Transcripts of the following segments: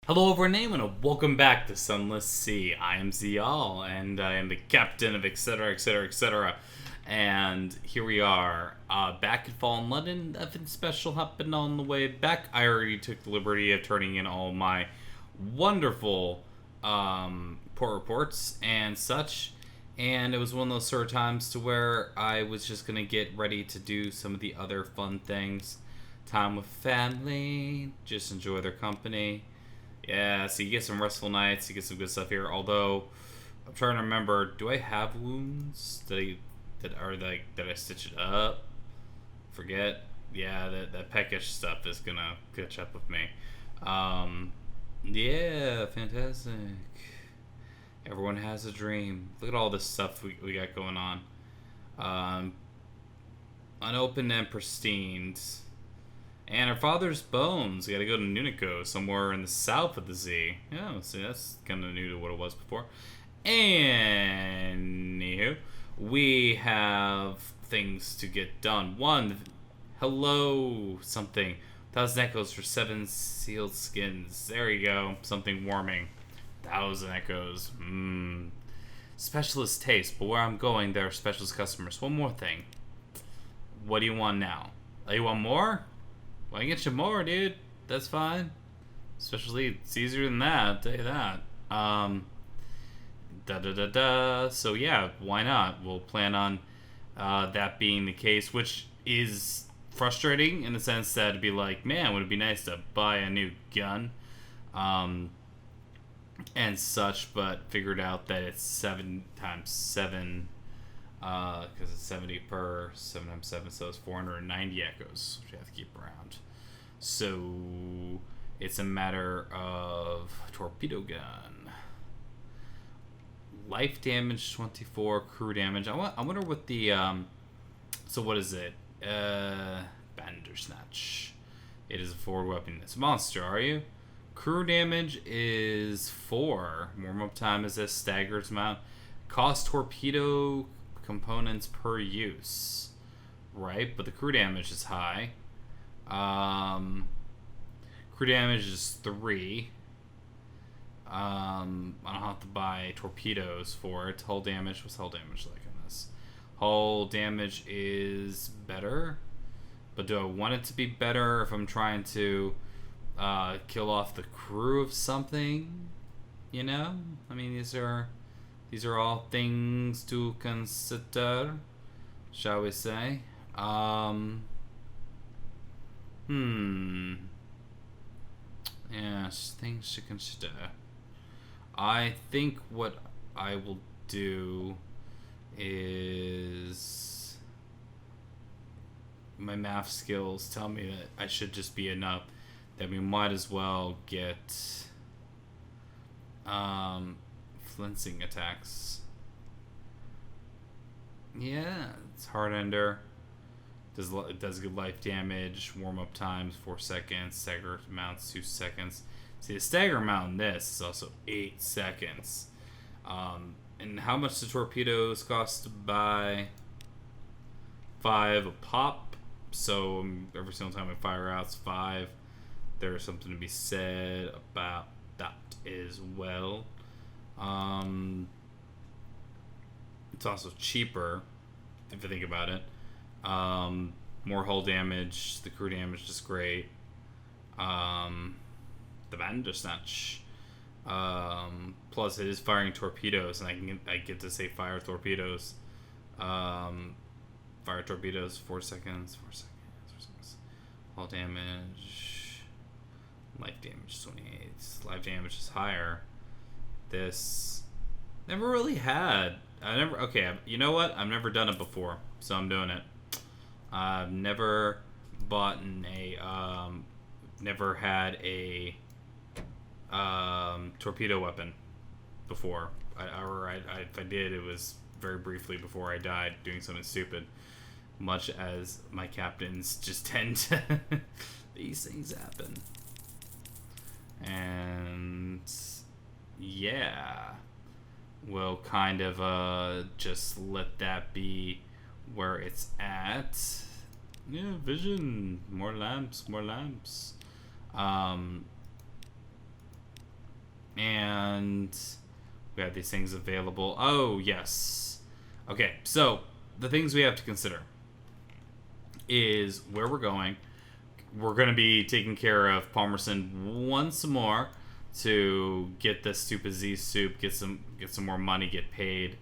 Hello everyone and welcome back to Sunless Sea. I am Ziyal and I am the captain of etc etc etc. And here we are, back in Fallen London. Nothing special happened on the way back. I already took the liberty of turning in all my wonderful port reports and such. And it was one of those sort of times to where I was just going to get ready to do some of the other fun things. Time with family, just enjoy their company. Yeah, so you get some restful nights, you get some good stuff here. Although, I'm trying to remember, do I have wounds? Did I stitch it up? Forget. Yeah, that peckish stuff is gonna catch up with me. Yeah, fantastic. Everyone has a dream. Look at all this stuff we got going on. Um, Unopened and pristine. And her father's bones. We gotta go to Nunico, somewhere in the south of the sea. Yeah, see, that's kind of new to what it was before. Anywho, we have things to get done. One, hello, something. 1,000 echoes for 7 sealed skins. There you go. Something warming. 1,000 echoes. Specialist taste, but where I'm going, there are specialist customers. One more thing. What do you want now? Oh, you want more? Well, I can get you more, dude. That's fine. Especially, it's easier than that, I'll tell you that. So yeah, why not? We'll plan on that being the case, which is frustrating in the sense that it'd be like, man, would it be nice to buy a new gun? And such, but figured out that it's 7 times 7, because it's 70 per 7 times 7, so it's 490 echoes, which you have to keep around. So it's a matter of torpedo gun. Life damage 24, crew damage. I wonder what the so what is it? Bandersnatch. It is a forward weapon. It's a monster, are you? Crew damage is 4. Warm-up time is a staggered amount. Cost torpedo components per use. Right, but the crew damage is high. Crew damage is 3. I don't have to buy torpedoes for it. Hull damage, what's hull damage like in this? Hull damage is better, but do I want it to be better if I'm trying to kill off the crew of something? You know, I mean, these are all things to consider, shall we say? Yes, things to consider. I think what I will do is my math skills tell me that I should just be enough that we might as well get flincing attacks. Yeah, it's hard ender. It does good life damage. Warm up times 4 seconds. Stagger amounts 2 seconds. See, the stagger amount in this is also 8 seconds. And how much do torpedoes cost to buy? 5 a pop. So every single time I fire out, it's 5. There's something to be said about that as well. It's also cheaper if you think about it. More hull damage. The crew damage is great. The Bandersnatch. Plus, it is firing torpedoes, and I get to say fire torpedoes. Fire torpedoes. 4 seconds. 4 seconds. 4 seconds. Hull damage. Life damage 28. Life damage is higher. This never really had. Okay, you know what? I've never done it before, so I'm doing it. I've never bought never had a torpedo weapon before. If I did, it was very briefly before I died doing something stupid. Much as my captains just tend to. These things happen. And yeah, we'll kind of just let that be where it's at. Yeah, vision. More lamps. And we have these things available. Oh, yes. Okay, so the things we have to consider is where we're going. We're going to be taking care of Palmerston once more to get this stupid Z soup, get some more money, get paid.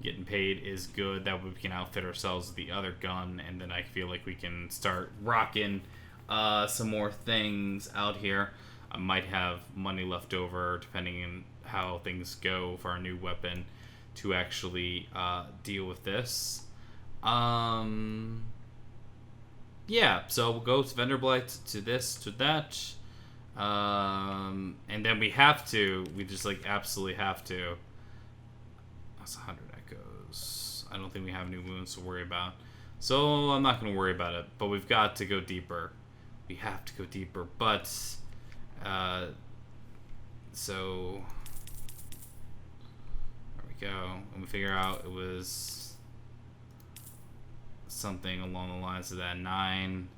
Getting paid is good. That way we can outfit ourselves with the other gun, and then I feel like we can start rocking some more things out here. I might have money left over, depending on how things go for our new weapon, to actually deal with this. Yeah, so we'll go to Vanderblight, to this, to that. And then we just absolutely have to. That's 100 echoes. I don't think we have new wounds to worry about. So I'm not going to worry about it, but we've got to go deeper. We have to go deeper, but, so, there we go. And we figure out it was something along the lines of that 9.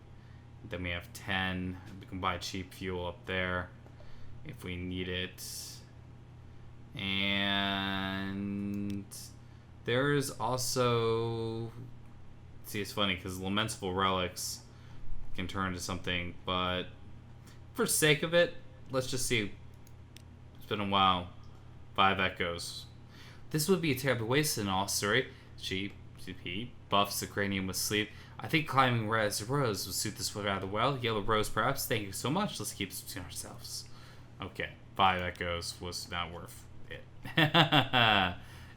Then we have 10. We can buy cheap fuel up there if we need it. And there's also, see, it's funny because lamentable relics can turn into something, but for sake of it, let's just see. It's been a while. 5 echoes. This would be a terrible waste in all story. He buffs the cranium with sleep. I think climbing res rose would suit this rather well. Yellow rose, perhaps. Thank you so much. Let's keep this to ourselves. Okay, 5 echoes was not worth it.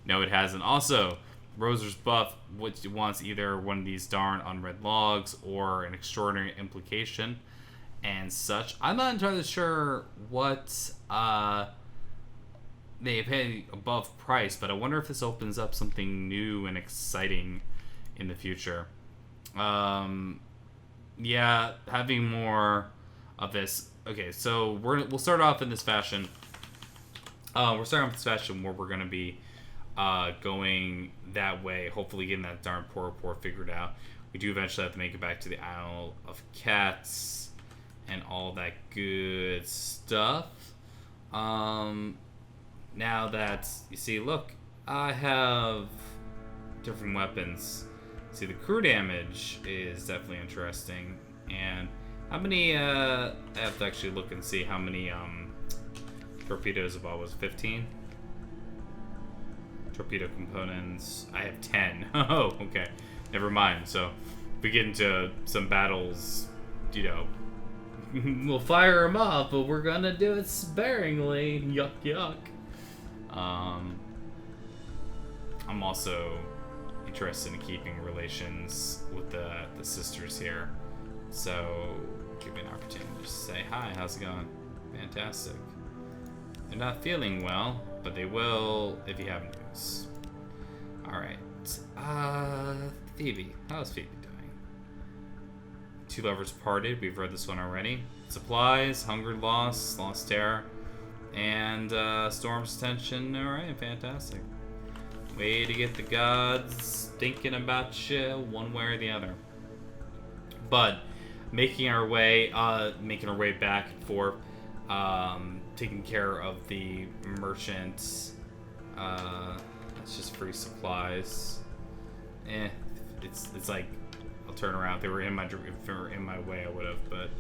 No, it hasn't. Also, Roser's buff, which wants either one of these darn unread logs or an extraordinary implication and such. I'm not entirely sure what they pay above price, but I wonder if this opens up something new and exciting in the future. Yeah, having more of this. Okay, so we'll start off in this fashion. We're starting with this fashion where we're going to be going that way, hopefully getting that darn port figured out. We do eventually have to make it back to the Isle of Cats and all that good stuff. Now that, you see, look, I have different weapons. See, the crew damage is definitely interesting. And how many, I have to actually look and see how many torpedoes of all was 15? Torpedo components. I have 10. Oh, okay. Never mind. So, if we get into some battles, you know, we'll fire them off, but we're gonna do it sparingly. Yuck, yuck. I'm also interested in keeping relations with the sisters here. So, give me an opportunity to just say, hi, how's it going? Fantastic. They're not feeling well, but they will if you have news. Alright. Phoebe. How's Phoebe doing? 2 lovers parted. We've read this one already. Supplies, hunger, loss terror, and storm's tension. Alright, fantastic. Way to get the gods thinking about you one way or the other. But making our way back and forth, taking care of the merchants. That's just free supplies. It's like, I'll turn around. If they were in my way, I would have, but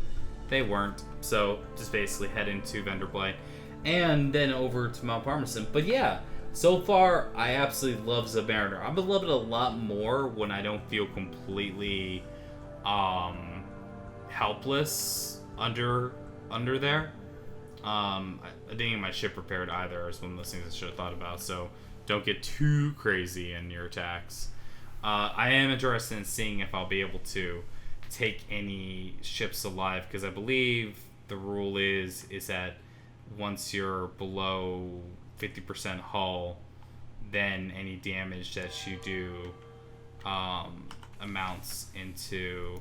they weren't. So just basically head into Vanderblight and then over to Mount Palmerston. But yeah, so far I absolutely love Zubmariner. I'm gonna love it a lot more when I don't feel completely helpless under there. I didn't get my ship repaired either. It's one of those things I should have thought about. So don't get too crazy in your attacks. I am interested in seeing if I'll be able to take any ships alive, because I believe the rule is that once you're below 50% hull, then any damage that you do amounts into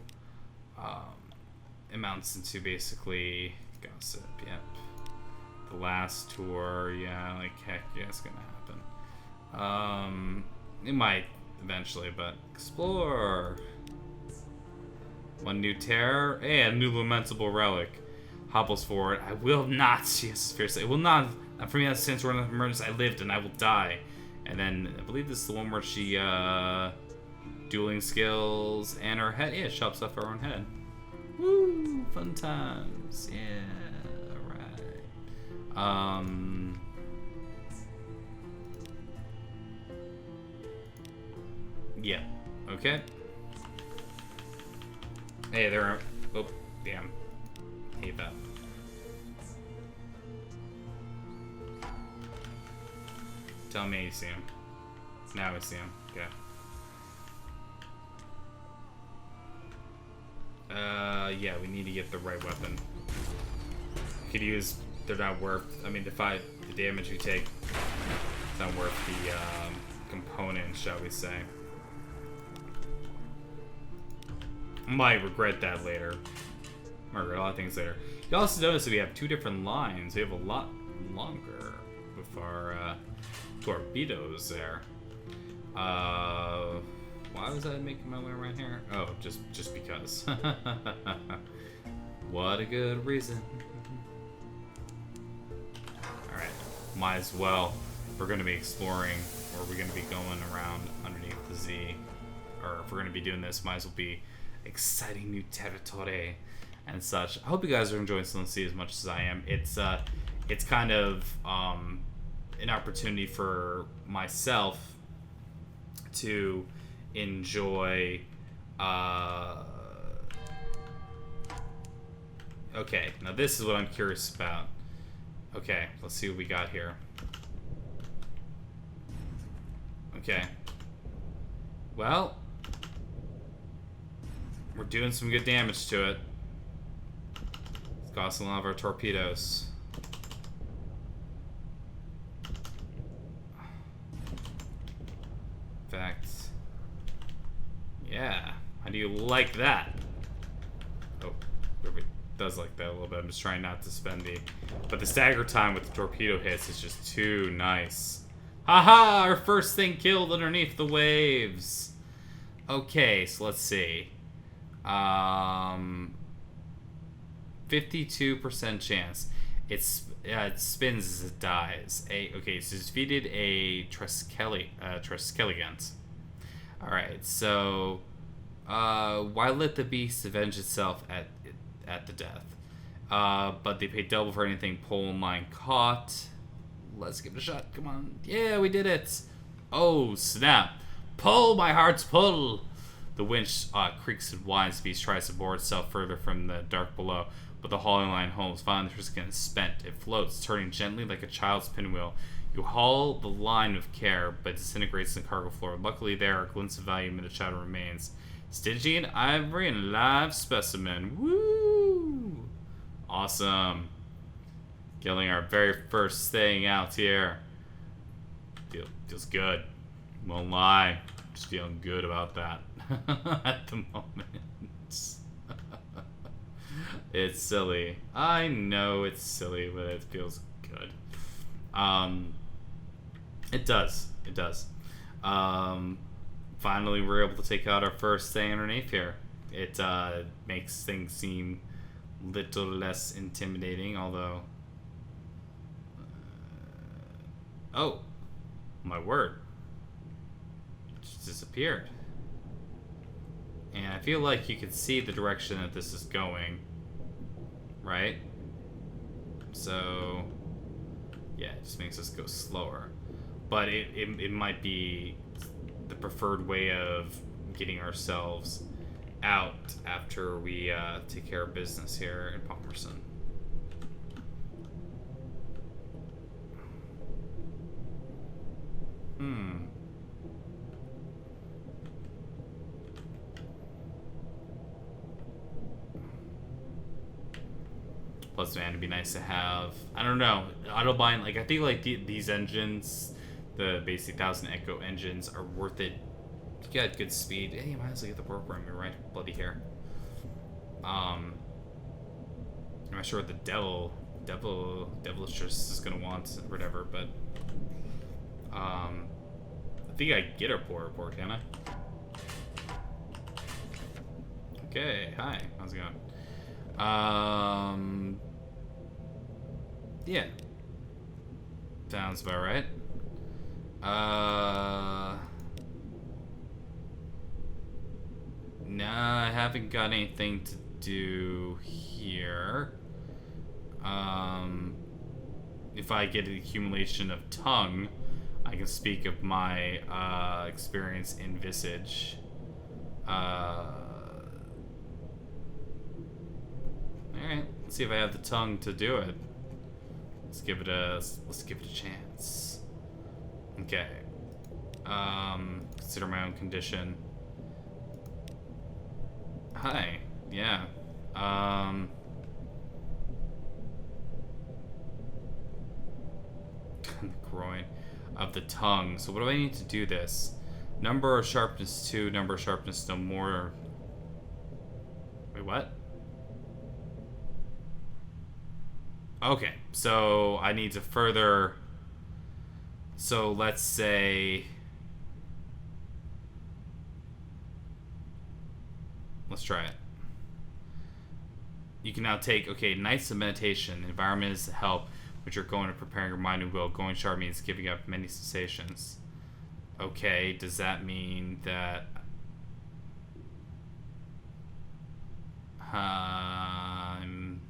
basically gossip. Yep. The last tour, yeah, like heck, yeah, it's gonna happen. It might eventually, but explore. 1 new terror, and a new lamentable relic. hobbles forward. I will not, she says fiercely. I will not. For me, that's since we're in an emergency. I lived and I will die. And then I believe this is the one where she dueling skills and her head. Yeah, chops off her own head. Woo! Fun times. Yeah. Alright. Yeah. Okay. Hey, there are. Oh, damn. Hate that. Tell me you see him. Now I see him. Okay. Yeah, we need to get the right weapon. We could use. They're not worth. I mean, the damage we take. It's not worth the component, shall we say? Might regret that later. Might regret a lot of things later. You also notice that we have two different lines. We have a lot longer with our torpedoes there. Why was I making my way around here? Oh, just because. What a good reason. Alright, might as well. If we're going to be exploring, or we're going to be going around underneath the Z, or if we're going to be doing this, might as well be exciting new territory and such. I hope you guys are enjoying Sunless Sea as much as I am. It's kind of an opportunity for myself to enjoy. Okay, now this is what I'm curious about. Okay, let's see what we got here. Okay. Well, we're doing some good damage to it. It's costing a lot of our torpedoes. In fact, yeah. How do you like that? Oh, it does like that a little bit. I'm just trying not to spend the... But the stagger time with the torpedo hits is just too nice. Haha! Our first thing killed underneath the waves. Okay, so let's see. 52% chance. It spins as it dies. Okay, so it's defeated a Treskelligant. Alright, so why let the beast avenge itself at the death? But they pay double for anything pole and line caught. Let's give it a shot. Come on. Yeah, we did it. Oh, snap. Pull, my hearts, pull. The winch creaks and whines. The beast tries to bore itself further from the dark below, but the hauling line holds. Finally, the skin is spent. It floats, turning gently like a child's pinwheel. You haul the line with care, but disintegrates in the cargo floor. Luckily, there are glints of value in the shadow remains. Stygian ivory and live specimen. Woo! Awesome. Getting our very first thing out here. Feels good. Won't lie. Just feeling good about that at the moment. It's silly. I know it's silly, but it feels good. It does. It does. Finally, we're able to take out our first thing underneath here. It makes things seem little less intimidating, although... oh, my word. It just disappeared. And I feel like you can see the direction that this is going. Right? So, yeah, it just makes us go slower. But it might be the preferred way of getting ourselves out after we take care of business here in Palmerston. Plus, man, it'd be nice to have, I don't know, autobind, like, I think, like, these engines, the basic 1000 Echo engines, are worth it. You got good speed. Hey, you might as well get the work room, right bloody here. I'm not sure what the devilish is gonna want, or whatever, but, I think I can get our port report, can I? Okay, hi, how's it going? Yeah. Sounds about right. Nah, I haven't got anything to do here. If I get an accumulation of tongue, I can speak of my experience in Visage. Alright, let's see if I have the tongue to do it. Let's give it a chance. Okay. Consider my own condition. Hi. Yeah. The groin of the tongue. So what do I need to do this? Number of sharpness 2, number of sharpness no more. Wait, what? Okay, so I need to further. So let's say. Let's try it. You can now take, okay, nights of meditation. Environment is to help, which you're going to preparing your mind and will. Going sharp means giving up many sensations. Okay, does that mean that I'm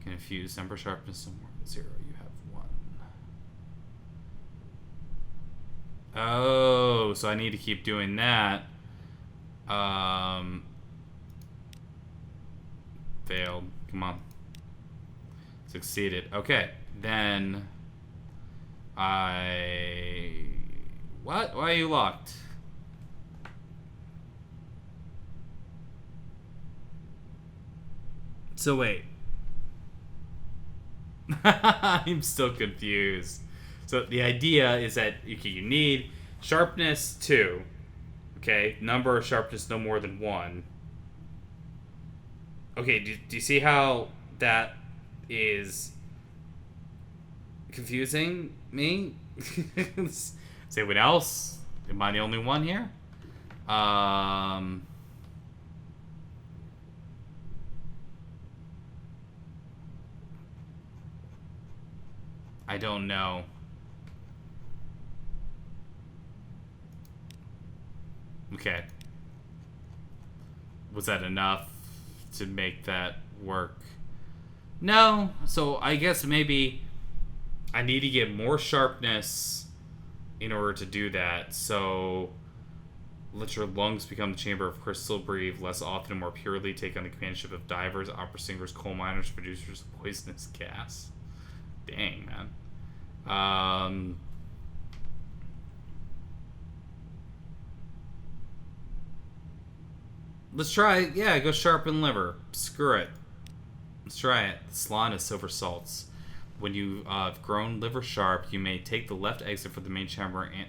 confused? Number sharpness no more than 0. You have 1. Oh, so I need to keep doing that. Failed. Come on. Succeeded. Okay, then What? Why are you locked? So wait. I'm still confused. So the idea is that you need sharpness 2. Okay, number of sharpness no more than 1. Okay, do you see how that is confusing me? Is anyone else? Am I the only one here? I don't know. Okay. Was that enough to make that work? No. So I guess maybe I need to get more sharpness in order to do that. So let your lungs become the chamber of crystal. Breathe less often and more purely. Take on the companionship of divers, opera singers, coal miners, producers of poisonous gas. Dang, man. Let's try it. Yeah, go sharpen liver. Screw it. Let's try it. The salon is silver salts. When you have grown liver sharp, you may take the left exit for the main chamber and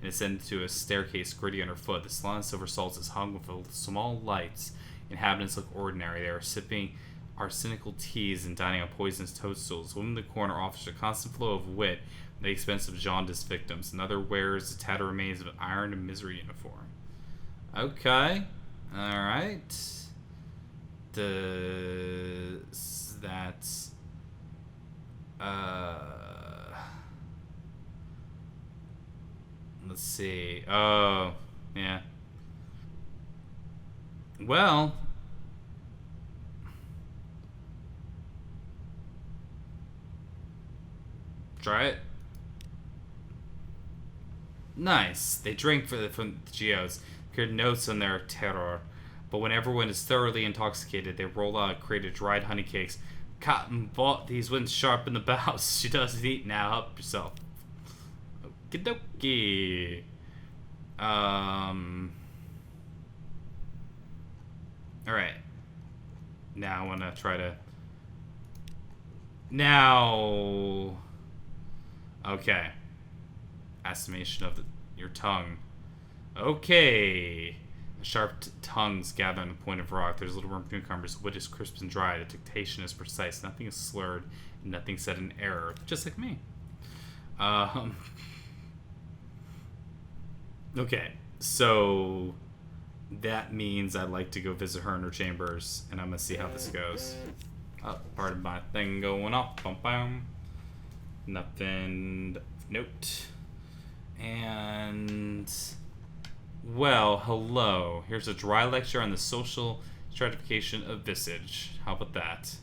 ascend to a staircase gritty underfoot. The salon of silver salts is hung with small lights. Inhabitants look ordinary. They are sipping arsenical teas and dining on poisonous toadstools. Women in the corner offers a constant flow of wit at the expense of jaundiced victims. Another wears the tattered remains of an iron and misery uniform. Okay. Alright. That's let's see. Oh, yeah. Well, try it. Nice. They drink from the geodes. Good notes on their terror. But when everyone is thoroughly intoxicated, they roll out a crate of dried honey cakes. Cotton bought these when sharpen the bows. She doesn't eat now. Help yourself. Okie dokie. Alright. Now I want to try to... Now... Okay. Estimation of your tongue. Okay. Sharp tongues gather on the point of rock. There's little room for newcomers. Wood is crisp and dry. The dictation is precise. Nothing is slurred. And nothing said in error. Just like me. Okay. So that means I'd like to go visit her in her chambers. And I'm going to see how this goes. Oh, part of my thing going off. Bum bum. Nothing. Note. And well, hello. Here's a dry lecture on the social stratification of visage. How about that?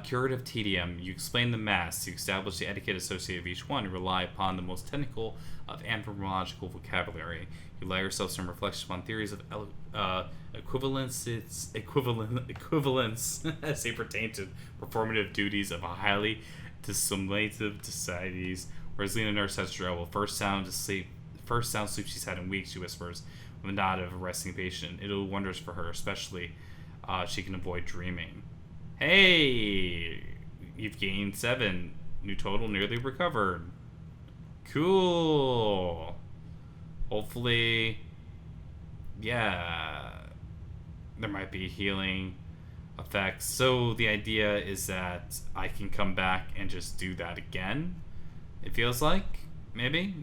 Curative tedium. You explain the mass. You establish the etiquette associated with each one. You rely upon the most technical of anthropological vocabulary. You allow yourself some reflection upon theories of equivalence as they pertain to performative duties of a highly dissimilative societies. Whereas Lena Nurse has trouble. First sound sleep she's had in weeks, she whispers, with a nod of a resting patient. It'll do wonders for her, especially she can avoid dreaming. Hey! You've gained 7. New total nearly recovered. Cool! Hopefully, yeah, there might be healing effects. So the idea is that I can come back and just do that again, it feels like, maybe?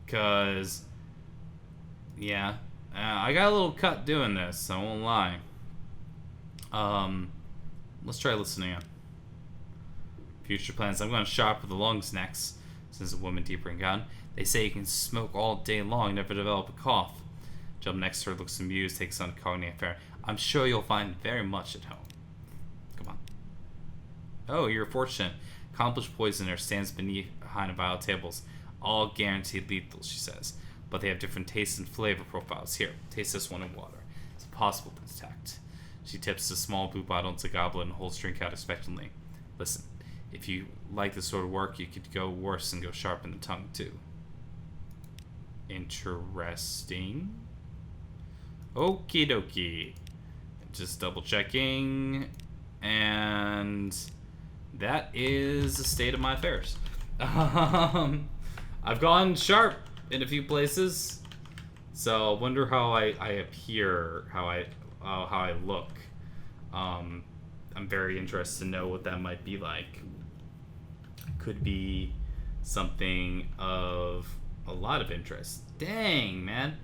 Because, yeah, I got a little cut doing this, I won't lie. Let's try listening in. Future plans. I'm going to shop for the lungs next, says a woman deeper in gown. They say you can smoke all day long, never develop a cough. Job next to her looks amused, takes on a cognac affair. I'm sure you'll find very much at home. Come on. Oh, you're fortunate. Accomplished poisoner stands behind a pile of tables. All guaranteed lethal, she says. But they have different taste and flavor profiles. Here, taste this one in water. It's impossible to detect. She tips a small blue bottle into a goblet and holds drink out expectantly. Listen, if you like this sort of work, you could go worse and go sharp in the tongue, too. Interesting. Okie dokie. Just double checking. And that is the state of my affairs. I've gone sharp in a few places. So I wonder how I appear, how I look. I'm very interested to know what that might be like. Could be something of a lot of interest. Dang, man.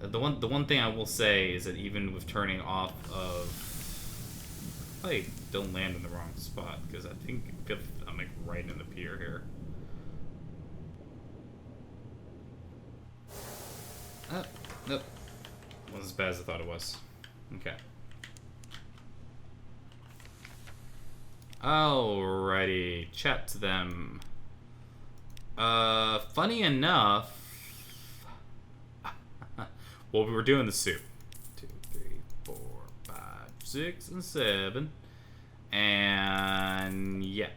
The one thing I will say is that even with turning off of, I don't land in the wrong spot because I think I'm like right in the pier here. Nope. Wasn't as bad as I thought it was. Okay. Alrighty, chat to them. Funny enough, well, we were doing the soup. 2, 3, 4, 5, 6, and 7. And yeah,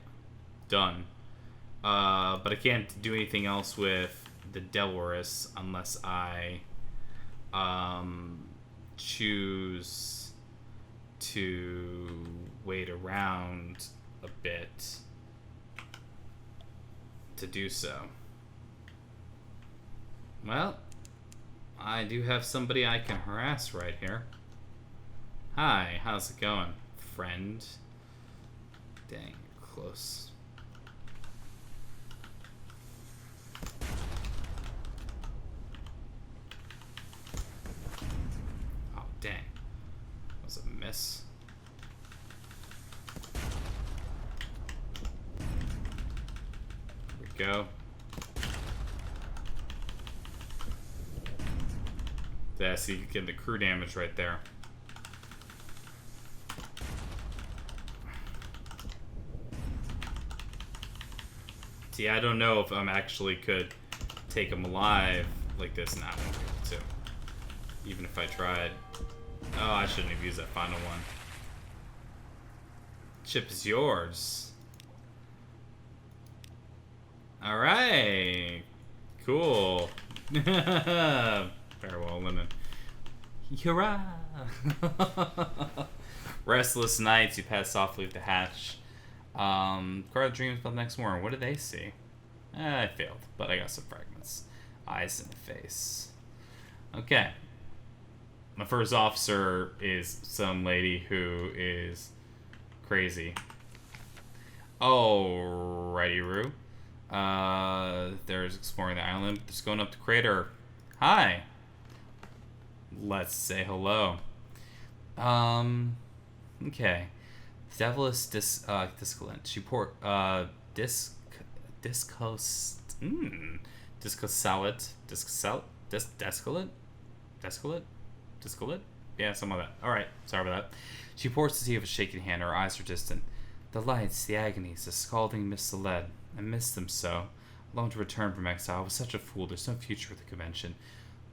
done. But I can't do anything else with the Delorus unless I choose to wait around a bit to do so. Well, I do have somebody I can harass right here. Hi, how's it going, friend? Dang, close. Oh, dang. That was a miss. There we go. Yeah, so you can get the crew damage right there. See, I don't know if I'm actually could take him alive like this. Nah, I won't be able to. Even if I tried. Oh, I shouldn't have used that final one. Chip is yours. Alright. Cool. Farewell, lemon. Hurrah! Restless nights, you pass softly with the hatch. Guard dreams about the next morning. What did they see? I failed, but I got some fragments. Eyes in the face. Okay. My first officer is some lady who is crazy. Alrighty, Roo. There's exploring the island. Just going up the crater. Hi. Let's say hello. Okay. Devilish discolent. She poured discos discosalate discolate. Yeah, something like that. All right, sorry about that. She pours to see with a shaking hand. Her eyes are distant. The lights, the agonies, the scalding mist of lead. I missed them so. I long to return from exile. I was such a fool. There's no future with the convention.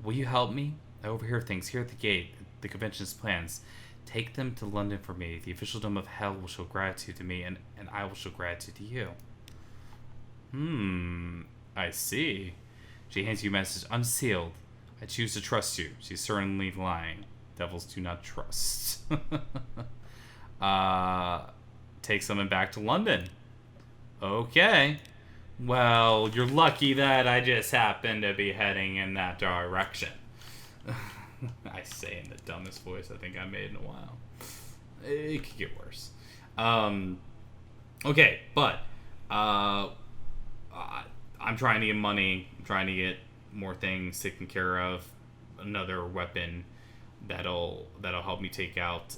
Will you help me? I overhear things here at the gate. The convention's plans. Take them to London for me. The officialdom of hell will show gratitude to me, and I will show gratitude to you. I see. She hands you a message. Unsealed. I choose to trust you. She's certainly lying. Devils do not trust. Take someone back to London. Okay. Well, you're lucky that I just happened to be heading in that direction. I say in the dumbest voice I think I made in a while. It could get worse. Okay, but I'm trying to get money. I'm trying to get more things taken care of. Another weapon that'll help me take out,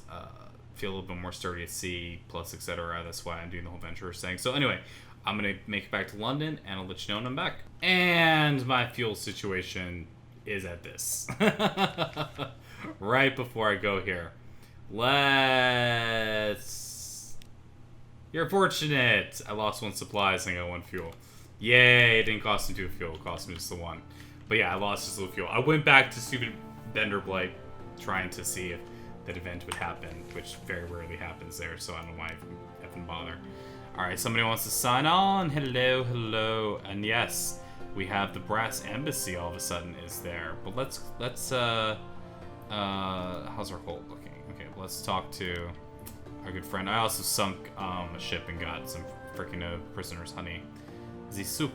feel a little bit more sturdy at sea, plus etc. That's why I'm doing the whole venturous thing. So anyway, I'm gonna make it back to London, and I'll let you know when I'm back. And my fuel situation is at this. Right before I go here. You're fortunate! I lost 1 supplies and I got 1 fuel. Yay, it didn't cost me 2 fuel, it cost me just the 1. But yeah, I lost just a little fuel. I went back to stupid Bender Blight trying to see if that event would happen, which very rarely happens there, so I don't know why I even bother. Alright, somebody wants to sign on. Hello. And yes, we have the Brass Embassy all of a sudden is there. But let's how's our hold looking? Okay, let's talk to our good friend. I also sunk a ship and got some freaking prisoners honey. The soup.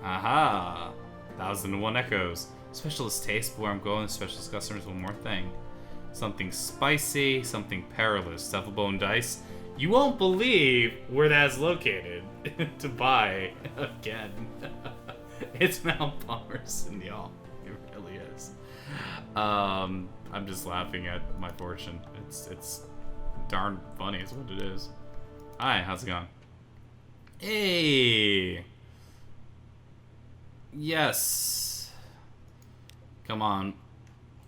Aha! 1001 echoes. Specialist taste, but where I'm going, specialist customers, one more thing. Something spicy, something perilous. Devil bone dice. You won't believe where that's located to buy again. It's Mount Palmerston, y'all. It really is. I'm just laughing at my fortune. It's darn funny is what it is. Hi, how's it going? Hey. Yes. Come on.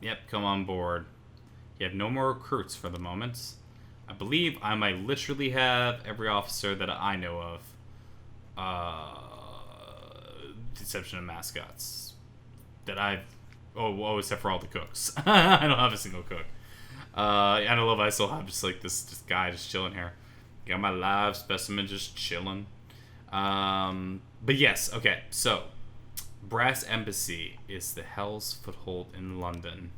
Yep, come on board. You have no more recruits for the moment. I believe I might literally have every officer that I know of. Exception of mascots. That I've... Oh, except for all the cooks. I don't have a single cook. I don't know if I still have just like this guy just chilling here. Got my live specimen just chilling. But yes, okay, so Brass Embassy is the Hell's Foothold in London.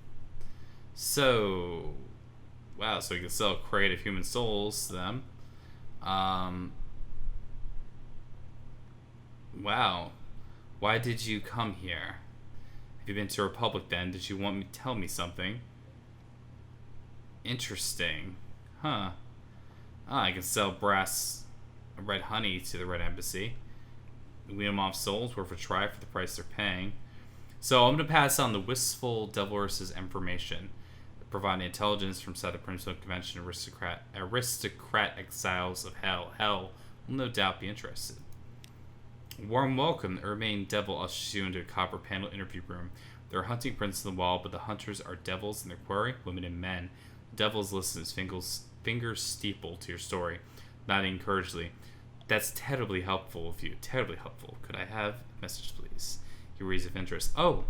So, wow, so we can sell creative human souls to them. Wow. Why did you come here? Have you been to Republic then? Did you want me to tell me something? Interesting. Huh. I can sell red honey to the Red Embassy. Wean them off souls, worth a try for the price they're paying. So I'm going to pass on the wistful Devilor's information, providing intelligence from Side of Primstone Convention aristocrat exiles of hell. Hell will no doubt be interested. Warm welcome. The Urbane Devil ushers you into a copper panel interview room. There are hunting prints on the wall, but the hunters are devils in their quarry, women and men. The devils listen as fingers steeple to your story, nodding encouragingly. That's terribly helpful of you. Terribly helpful. Could I have a message, please? He reads of interest. Oh,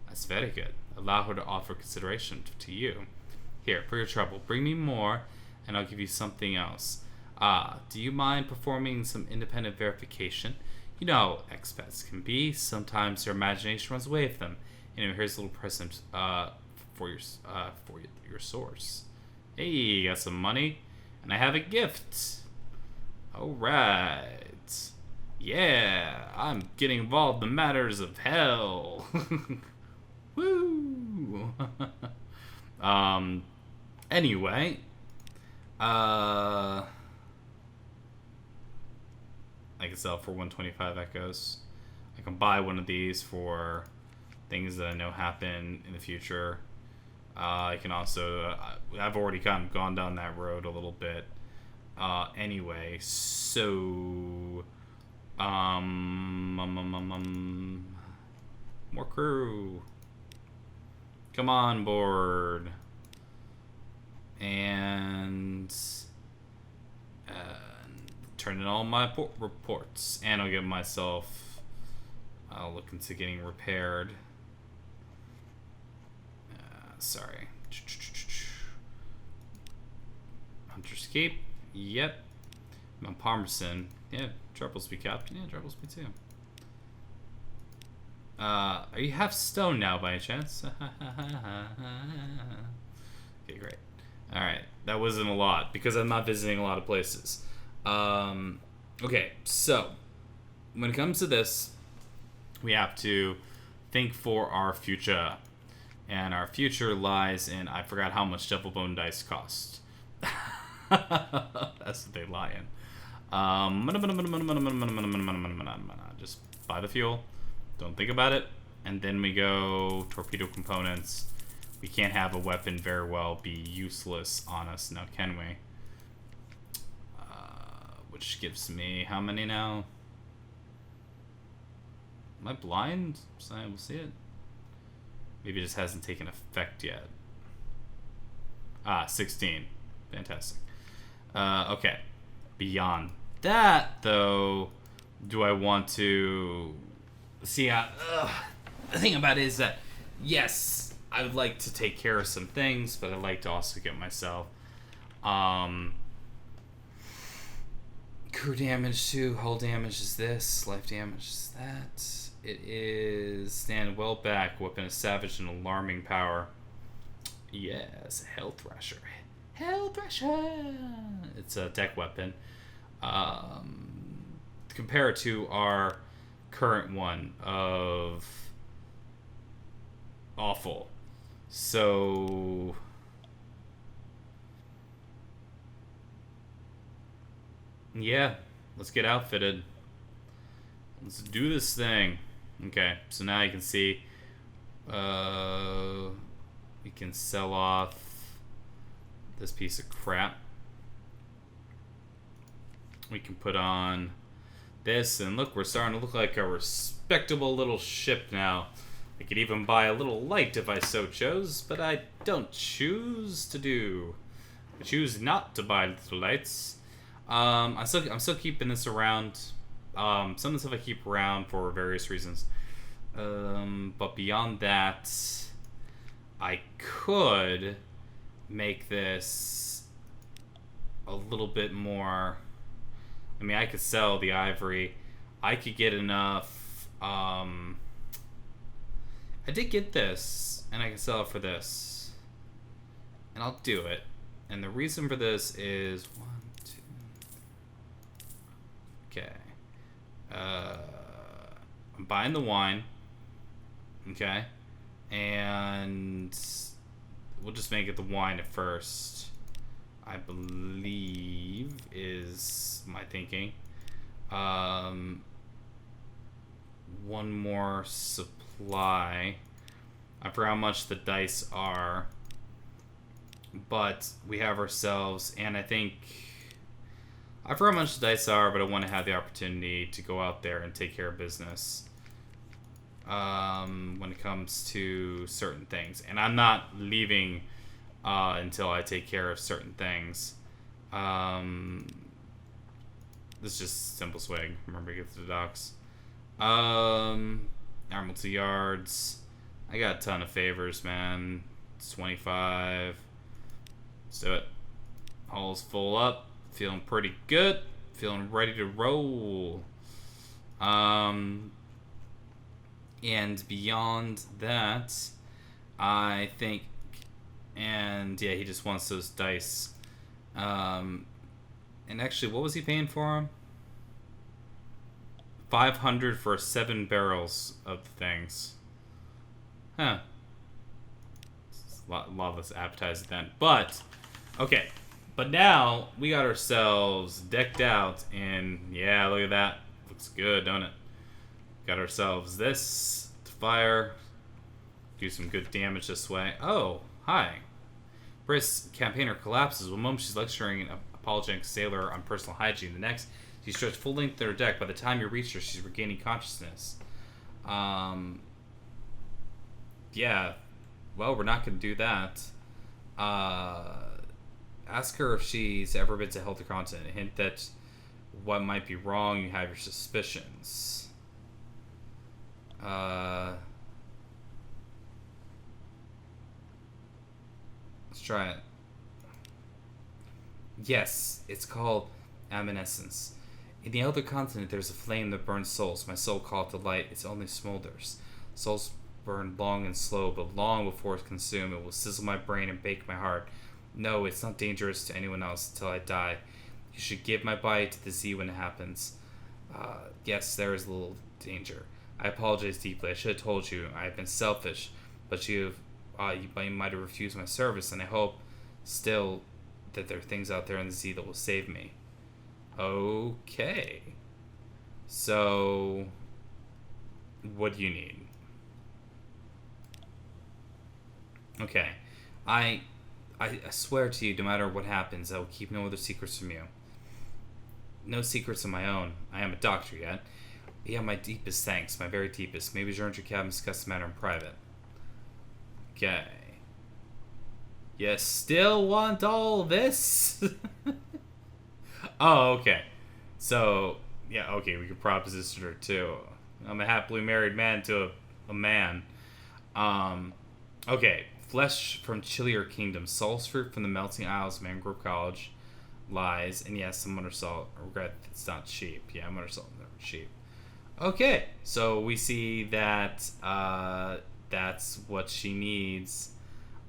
that's very good. Allow her to offer consideration to you. Here, for your trouble, bring me more, and I'll give you something else. Do you mind performing some independent verification? You know how expats can be. Sometimes their imagination runs away with them. Anyway, here's a little present for your source. Hey, you got some money? And I have a gift. Alright. Yeah, I'm getting involved in matters of hell. Woo! Anyway. I can sell for 125 echoes. I can buy one of these for things that I know happen in the future. I can also... I've already kind of gone down that road a little bit. Anyway, so... more crew. Come on board. And... turn in all my reports. And I'll get myself... I'll look into getting repaired. Sorry. Hunter's Cape. Yep. Mount Palmerston. Yeah, Troublesby Captain. Yeah, Troublesby too. Are you half stone now by any chance? Okay, great. Alright, that wasn't a lot because I'm not visiting a lot of places. Okay, so when it comes to this, we have to think for our future. And our future lies in, I forgot how much Devil Bone dice cost. That's what they lie in. Just buy the fuel. Don't think about it. And then we go torpedo components. We can't have a weapon very well be useless on us now, can we? Which gives me how many now? Am I blind? So I will see it. Maybe it just hasn't taken effect yet. 16. Fantastic. Okay. Beyond that, though, do I want to... See, the thing about it is that, yes, I would like to take care of some things, but I'd like to also get myself... crew damage too. Hull damage is this. Life damage is that. It is stand well back. Weapon of savage and alarming power. Yes, Hell Thrasher. Hell Thrasher. It's a deck weapon. Compare it to our current one of awful. So yeah, let's get outfitted. Let's do this thing. Okay, so now you can see we can sell off this piece of crap. We can put on this, and look, we're starting to look like a respectable little ship now. I could even buy a little light if I so chose, but I don't choose to do. I choose not to buy little lights. I'm still keeping this around. Some of the stuff I keep around for various reasons. But beyond that, I could make this a little bit more... I mean, I could sell the ivory. I could get enough... I did get this, and I can sell it for this. And I'll do it. And the reason for this is... 1, 2... Okay. I'm buying the wine. Okay. And we'll just make it the wine at first. I believe is my thinking. One more supply. I forgot how much the dice are. But we have ourselves, and I think... I forgot how much the dice are, but I want to have the opportunity to go out there and take care of business when it comes to certain things. And I'm not leaving until I take care of certain things. This is just simple swag. Remember to get to the docks. Admiralty Yards. I got a ton of favors, man. It's 25. Let's do it. Hull's full up. Feeling pretty good. Feeling ready to roll. And beyond that, I think... And yeah, he just wants those dice. And actually, what was he paying for him? 500 for 7 barrels of things. Huh. A lot less appetizing then. But, okay. But now, we got ourselves decked out. And yeah, look at that. Looks good, don't it? Got ourselves this to fire. Do some good damage this way. Oh, Hi. Brisk campaigner collapses. One moment she's lecturing an apologetic sailor on personal hygiene. The next, she's stretched full length on her deck. By the time you reach her, she's regaining consciousness. Yeah. Well, we're not going to do that. Ask her if she's ever been to Helter Continent. Hint that what might be wrong, you have your suspicions. Let's try it. Yes, it's called Aminescence. In the Elder Continent, there's a flame that burns souls. My soul called to light. It only smolders. Souls burn long and slow, but long before it's consumed, it will sizzle my brain and bake my heart. No, it's not dangerous to anyone else until I die. You should give my body to the Z when it happens. Yes, there is a little danger. I apologize deeply. I should have told you. I have been selfish, but you might have refused my service, and I hope still that there are things out there in the Z that will save me. Okay. So, what do you need? Okay. I swear to you, no matter what happens, I will keep no other secrets from you. No secrets of my own. I am a doctor yet. Yeah, my deepest thanks. My very deepest. Maybe adjourn to your cabin, discuss the matter in private. Okay. You still want all this? Oh, okay. So, yeah, okay, we could proposition her too. I'm a happily married man to a man. Okay. Flesh from chillier kingdoms. Salt's fruit from the melting isles of Mangrove College lies. And yes, some mother salt. I regret it's not cheap. Yeah, mother salt never cheap. Okay. So we see that that's what she needs.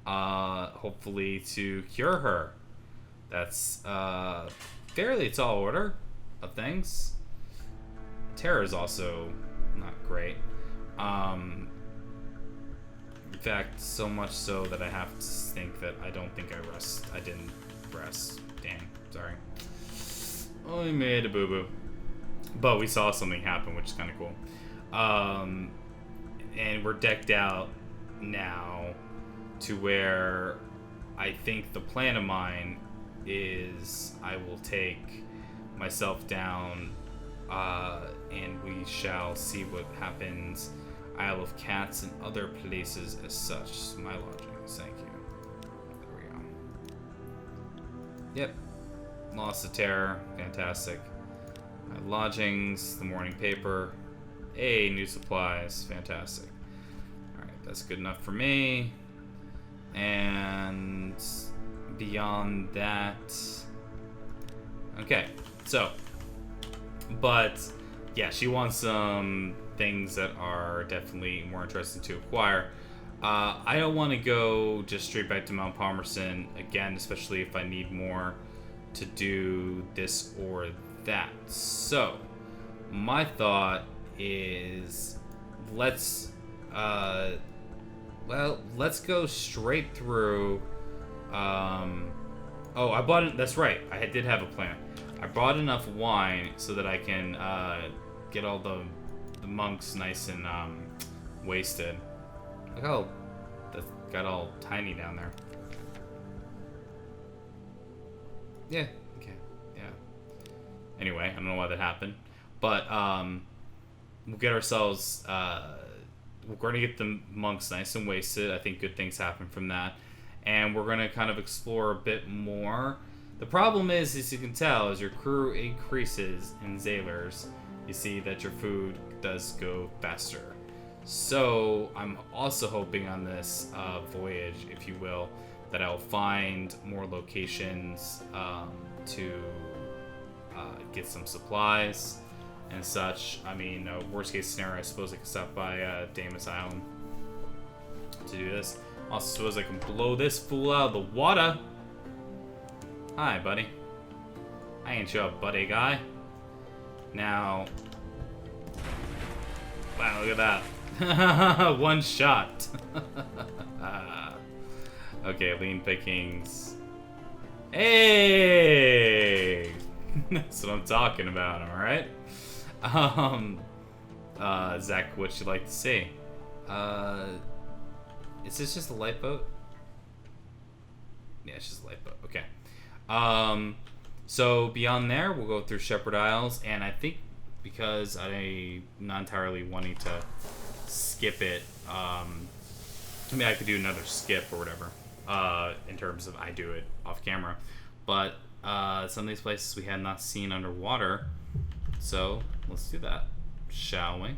Hopefully to cure her. That's fairly tall order of things. Terror is also not great. In fact, so much so that I have to think that I don't think I didn't rest. Dang, sorry. I made a boo-boo. But we saw something happen, which is kind of cool. And we're decked out now to where I think the plan of mine is I will take myself down and we shall see what happens. Isle of Cats and other places as such. My lodgings, thank you. There we go. Yep. Lost to terror. Fantastic. My lodgings, the morning paper. Hey, new supplies. Fantastic. Alright, that's good enough for me. And beyond that... Okay, so... But, yeah, she wants some things that are definitely more interesting to acquire. I don't want to go just straight back to Mount Palmerston again, especially if I need more to do this or that. So, my thought is let's go straight through. Oh, I bought it. That's right. I did have a plan. I bought enough wine so that I can get all the monks nice and wasted. Look how that got all tiny down there. Yeah. Okay. Yeah. Anyway, I don't know why that happened, but we'll get ourselves. We're going to get the monks nice and wasted. I think good things happen from that, and we're going to kind of explore a bit more. The problem is, as you can tell, as your crew increases in Zailers, you see that your food does go faster. So I'm also hoping on this voyage, if you will, that I'll find more locations to get some supplies and such. I mean, worst case scenario, I suppose I could stop by Damus Island to do this. Also, suppose I can blow this fool out of the water. Hi, buddy. I ain't your buddy guy. Now, wow, look at that. One shot. Okay, lean pickings. Hey! That's what I'm talking about, alright? Zach, what you like to see? Is this just a light boat? Yeah, it's just a light boat. Okay. So beyond there, we'll go through Shepherd Isles, and I think because I'm not entirely wanting to skip it, I mean, I could do another skip or whatever, in terms of I do it off camera, but some of these places we had not seen underwater, so let's do that, shall we?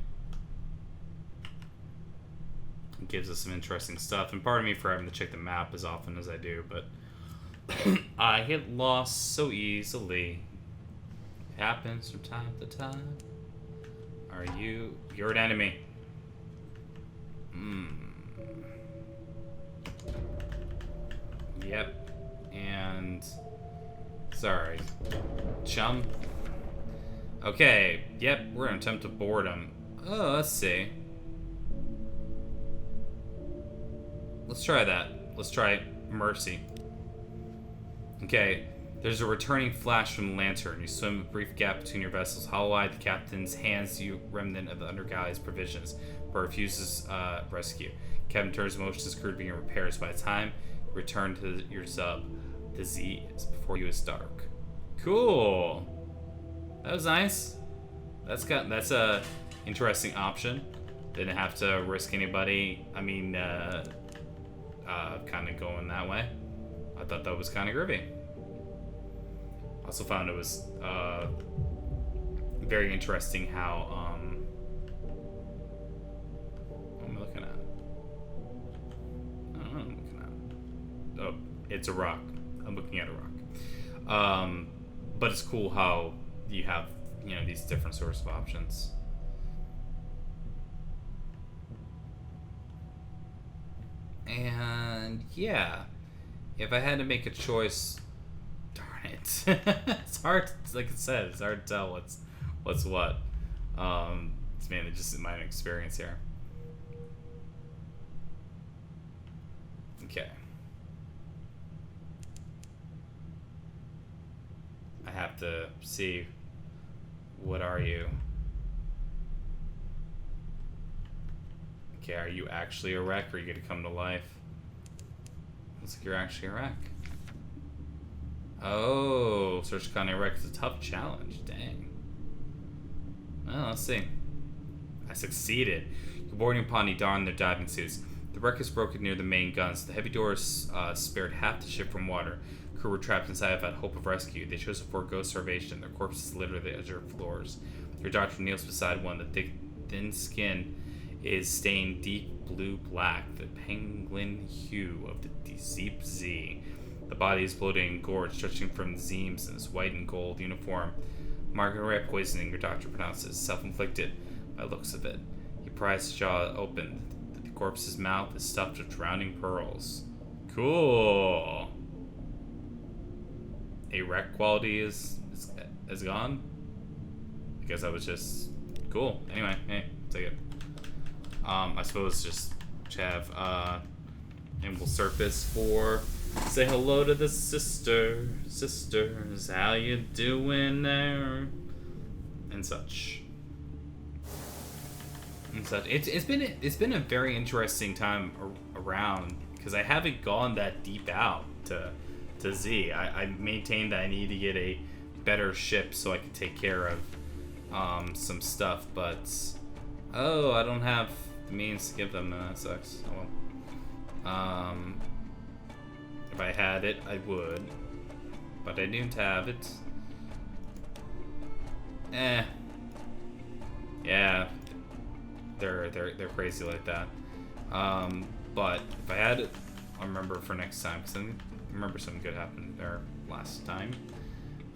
It gives us some interesting stuff, and pardon me for having to check the map as often as I do, but I get lost so easily. It happens from time to time. You're an enemy. Yep. And sorry. Chum. Okay, yep, we're gonna attempt to board him. Oh, let's see. Let's try that. Let's try Mercy. Okay, there's a returning flash from the lantern. You swim a brief gap between your vessels. Hollow-eyed, the captain's hands you remnant of the undergalley's provisions, but refuses rescue. Captain turns motion his crew to begin repairs. By the time you return to your Zub, the Z is before you is dark. Cool. That was nice. That's a interesting option. Didn't have to risk anybody. I mean, kind of going that way. I thought that was kind of groovy. Also found it was very interesting how what am I looking at? I don't know what I'm looking at. Oh, it's a rock. I'm looking at a rock. But it's cool how you have, you know, these different sorts of options. And yeah, if I had to make a choice, darn it, it's hard. Like I said, it's hard to tell what's what. It's mainly just my experience here. Okay. I have to see. What are you? Okay, are you actually a wreck, or are you gonna come to life? Looks like you're actually a wreck. Oh, search Connie wreck is a tough challenge. Dang. Well, let's see. I succeeded. You're boarding upon you don their diving suits. The wreck is broken near the main guns. The heavy doors spared half the ship from water. Crew were trapped inside without hope of rescue. They chose to forego starvation. Their corpses litter the azure floors. Your doctor kneels beside one. The thick, thin skin is stained deep blue-black, the penguin hue of the deep Z. The body is bloated and gorged, stretching from the seams in his white and gold uniform. Margaret poisoning, your doctor pronounces, self-inflicted by looks of it. He pries his jaw open. The corpse's mouth is stuffed with drowning pearls. Cool. A wreck quality is gone. I guess that was just cool. Anyway, hey, take it. I suppose just have and we'll surface for say hello to the sisters. How you doing there? And such. It's been a very interesting time around because I haven't gone that deep out to Z. I maintain that I need to get a better ship so I can take care of some stuff, but I don't have the means to give them, and that sucks. Oh well. If I had it, I would, but I didn't have it. Yeah, they're crazy like that. But if I had it, I'll remember for next time, because I remember something good happened there last time.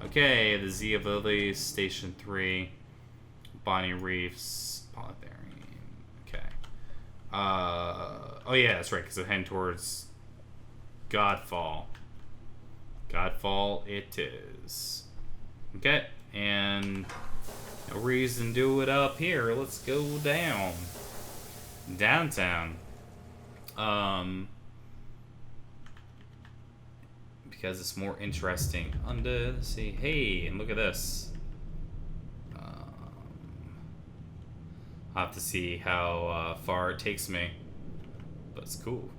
Okay, the Ziyal Lilies, Station 3, Bonnie Reefs, Polythene. Okay. Oh yeah, that's right, because I'm heading towards Godfall. Godfall it is. Okay, and no reason to do it up here. Let's go down. Downtown. Because it's more interesting under the sea. Hey, and look at this. I'll have to see how far it takes me, but it's cool.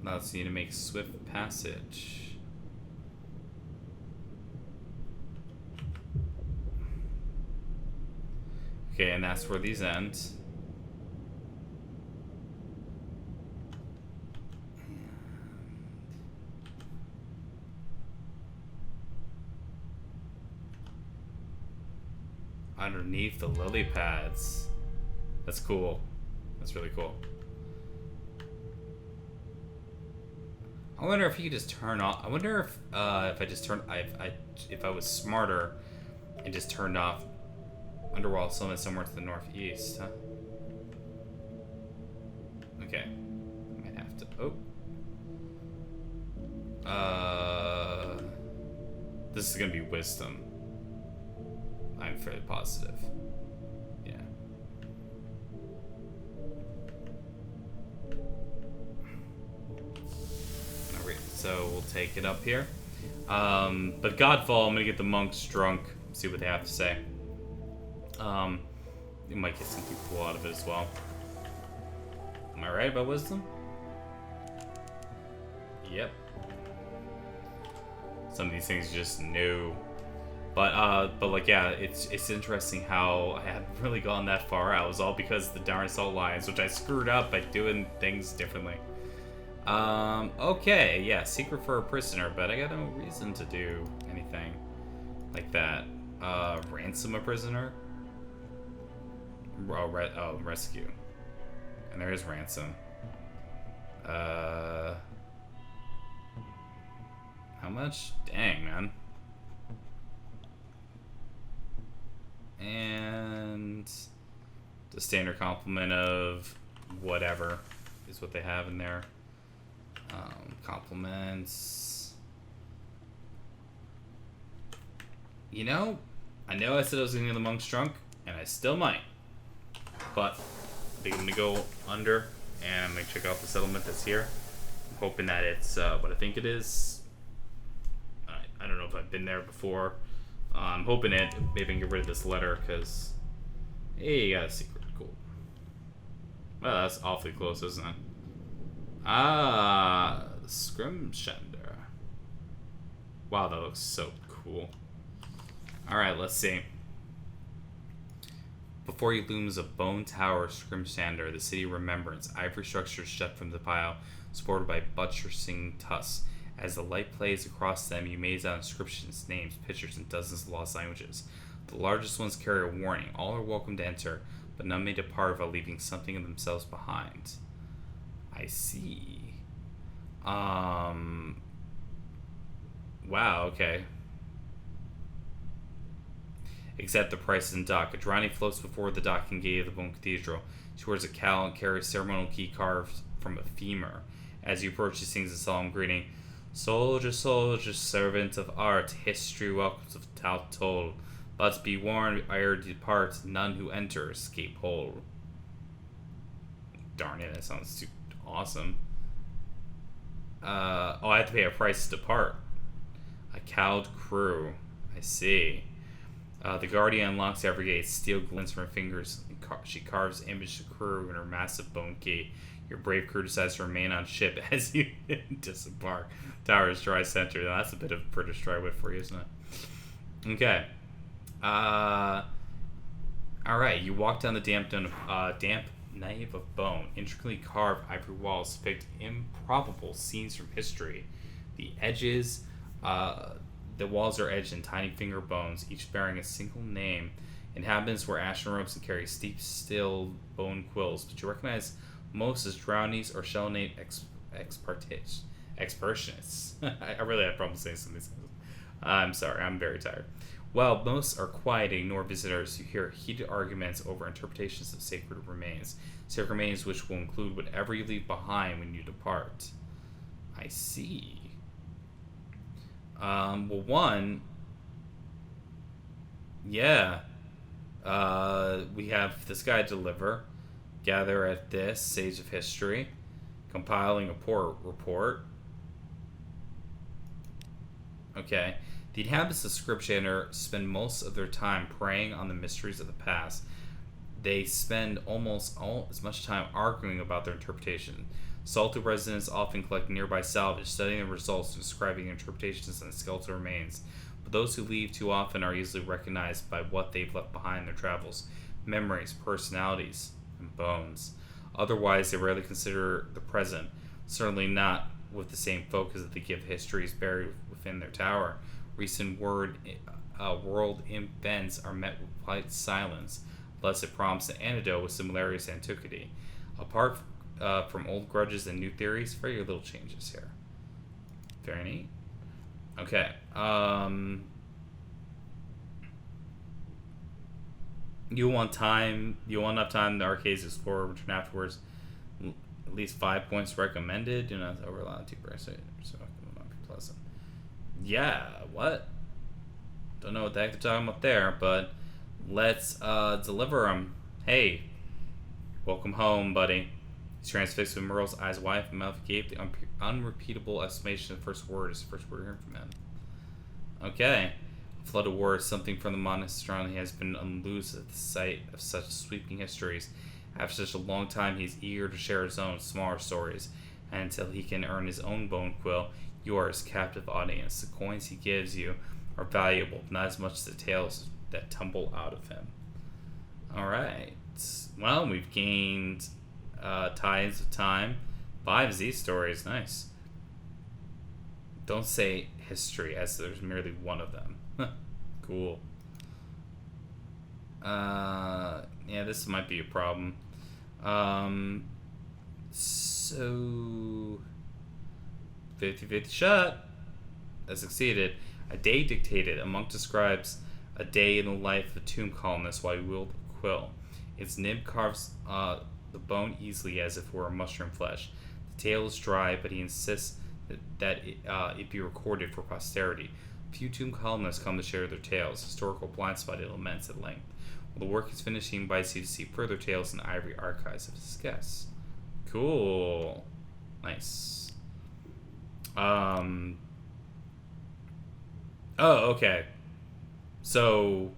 Allows you to make swift passage. Okay, and that's where these end. Underneath the lily pads. That's cool. That's really cool. I wonder if you could just turn off. I wonder if I just turn if I was smarter and just turned off underwater settlement somewhere to the northeast, huh? Okay. I might have to. Oh. This is gonna be wisdom. I'm fairly positive. Yeah. Alright, so we'll take it up here. But Godfall, I'm gonna get the monks drunk, see what they have to say. You might get something cool out of it as well. Am I right about wisdom? Yep. Some of these things just new. But like, yeah, it's interesting how I hadn't really gone that far out. It was all because of the darn salt lions, which I screwed up by doing things differently. Okay, yeah, secret for a prisoner, but I got no reason to do anything like that. Ransom a prisoner? Oh, rescue. And there is ransom. How much? Dang, man. And the standard complement of whatever is what they have in there. Compliments. You know, I know I said I was going to get the monks drunk, and I still might. But I think I'm going to go under, and I'm going to check out the settlement that's here. I'm hoping that it's what I think it is. I don't know if I've been there before. I'm hoping it. Maybe I can get rid of this letter, because... Hey, you got a secret. Cool. Well, that's awfully close, isn't it? Ah, Scrimshander. Wow, that looks so cool. Alright, let's see. Before you looms a bone tower, Scrimshander, the city of remembrance, ivory structures shut from the pile, supported by buttressing tusks. As the light plays across them, you maze out inscriptions, names, pictures, and dozens of lost languages. The largest ones carry a warning. All are welcome to enter, but none may depart without leaving something of themselves behind. I see. Wow, okay. Accept the price in dock. A Drani floats before the docking gate of the Bone Cathedral. She wears a cowl and carries a ceremonial key carved from a femur. As you approach, she sings a solemn greeting. Soldier, soldier, servant of art, history welcomes without toll. But be warned, ere depart, none who enter escape whole. Darn it, that sounds too awesome. I have to pay a price to depart. A cowed crew. I see. The Guardian unlocks every gate. Steel glints from her fingers. And she carves image of crew in her massive bone key. Your brave crew decides to remain on ship as you disembark. Tower's dry center. Now, that's a bit of British dry wit for you, isn't it? Okay. Alright, you walk down the damp nave of bone. Intricately carved ivory walls depict improbable scenes from history. The edges, the walls are edged in tiny finger bones, each bearing a single name. Inhabitants wear ashen robes and carry steep, still bone quills, but you recognize most as drownies or shell-nate expertionists. I really have problems saying some of these things. I'm sorry, I'm very tired. While most are quiet and ignore visitors, you hear heated arguments over interpretations of sacred remains. Sacred remains which will include whatever you leave behind when you depart. I see. Well, one... Yeah. We have this guy deliver. Gather at this, Sage of History. Compiling a report. Okay. The inhabitants of Scrimshander spend most of their time preying on the mysteries of the past. They spend almost as much time arguing about their interpretation. Salto residents often collect nearby salvage, studying the results and describing interpretations on the skeletal remains. But those who leave too often are easily recognized by what they've left behind in their travels: memories, personalities, and bones. Otherwise, they rarely consider the present, certainly not with the same focus that they give histories buried within their tower. Recent world events are met with polite silence, unless it prompts an antidote with similarities to antiquity. Apart from old grudges and new theories, very little changes here. Very neat. Okay. You want time? You want enough time in the arcades to explore, return afterwards. At least 5 points recommended. Do not overrely on 2 percent, so it might be pleasant. Yeah. What? Don't know what the heck they're talking about there, but let's deliver them. Hey, welcome home, buddy. He's transfixed with Merle's eyes wide and mouth agape. The unrepeatable exclamation of the first word is the first word we're hearing from him. Okay. A flood of words, something from the monastery has been unloosed at the sight of such sweeping histories. After such a long time, he's eager to share his own smaller stories, and until he can earn his own bone quill, you are his captive audience. The coins he gives you are valuable, but not as much as the tales that tumble out of him. Alright. Well, we've gained Tides of Time. 5 of these stories. Nice. Don't say history, as there's merely one of them. Cool. Yeah, this might be a problem. So 50-50 shot. That succeeded. A day dictated. A monk describes a day in the life of a tomb columnist while he wielded a quill. Its nib carves the bone easily as if it were mushroom flesh. The tale is dry, but he insists that it be recorded for posterity. Few tomb columnists come to share their tales, historical blindspotted laments at length. When the work is finished, he invites you to see further tales in the ivory archives of his guests. Cool. Nice. Oh, okay. So,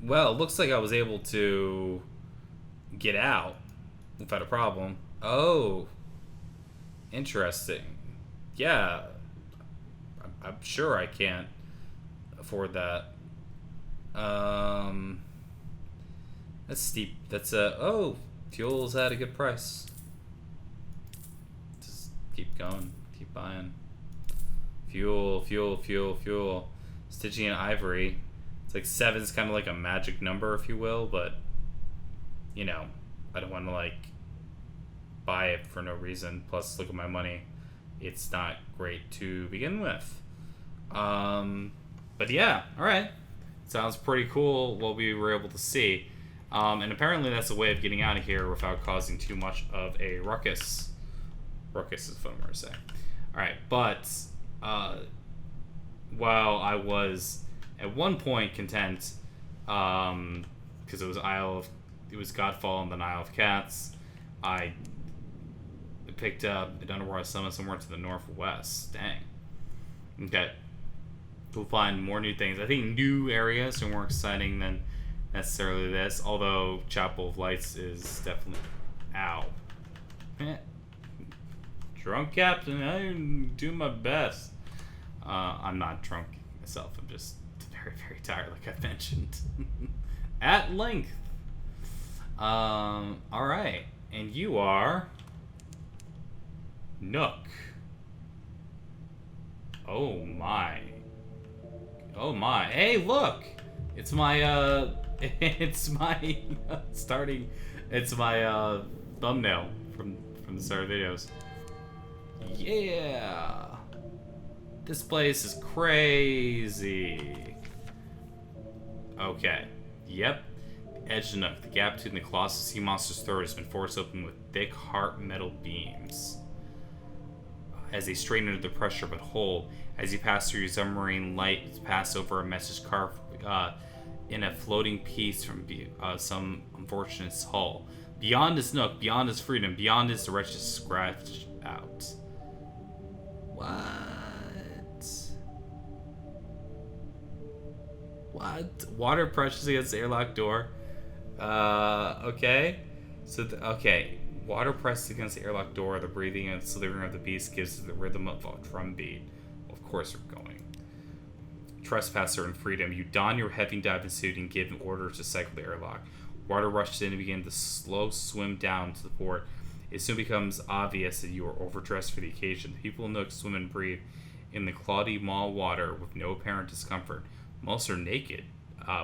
well, it looks like I was able to get out without a problem. Oh, interesting. Yeah, I'm sure I can't afford that. That's steep. That's oh, fuel's at a good price. Just keep going, keep buying. Fuel. Stitching and ivory. It's like 7's kind of like a magic number, if you will, but you know, I don't want to like buy it for no reason. Plus, look at my money. It's not great to begin with. But yeah, alright. Sounds pretty cool what we were able to see. And apparently that's a way of getting out of here without causing too much of a ruckus. Ruckus is what I'm going to say. Alright, but while I was at one point content, because it was Godfall and then Isle of Cats, I picked up an underwater summit somewhere to the northwest. Dang. Okay. We'll find more new things. I think new areas are more exciting than necessarily this, although Chapel of Lights is definitely... Ow. Drunk captain, I'm doing my best. I'm not drunk myself. I'm just very, very tired, like I mentioned. At length. Alright. And you are... Nook. Oh my. Oh my. Hey, look! It's my, it's my thumbnail from the start of videos. Yeah! This place is crazy. Okay. Yep. Edge of Nook. The gap between the colossal sea monster's throat has been forced open with thick heart metal beams. As they strain under the pressure but whole, as you pass through your submarine light, pass over a message carved in a floating piece from some unfortunate hull. Beyond is Nook, beyond is freedom, beyond is the wretched scratched out. What? Water pressures against the airlock door. Okay. So, okay. Water pressed against the airlock door. The breathing and slithering of the beast gives the rhythm of a drum beat. Well, of course we're going. Trespasser in freedom. You don your heavy diving suit and give an order to cycle the airlock. Water rushes in and begins to slow swim down to the port. It soon becomes obvious that you are overdressed for the occasion. The people in Nook swim and breathe in the cloudy mall water with no apparent discomfort. Most are naked,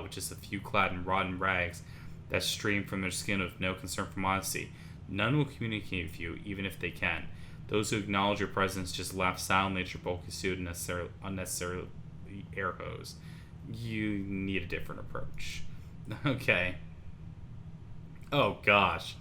with just a few clad in rotten rags that stream from their skin with no concern for modesty. None will communicate with you, even if they can. Those who acknowledge your presence just laugh silently at your bulky suit and unnecessary air hose. You need a different approach. Okay. Oh, gosh.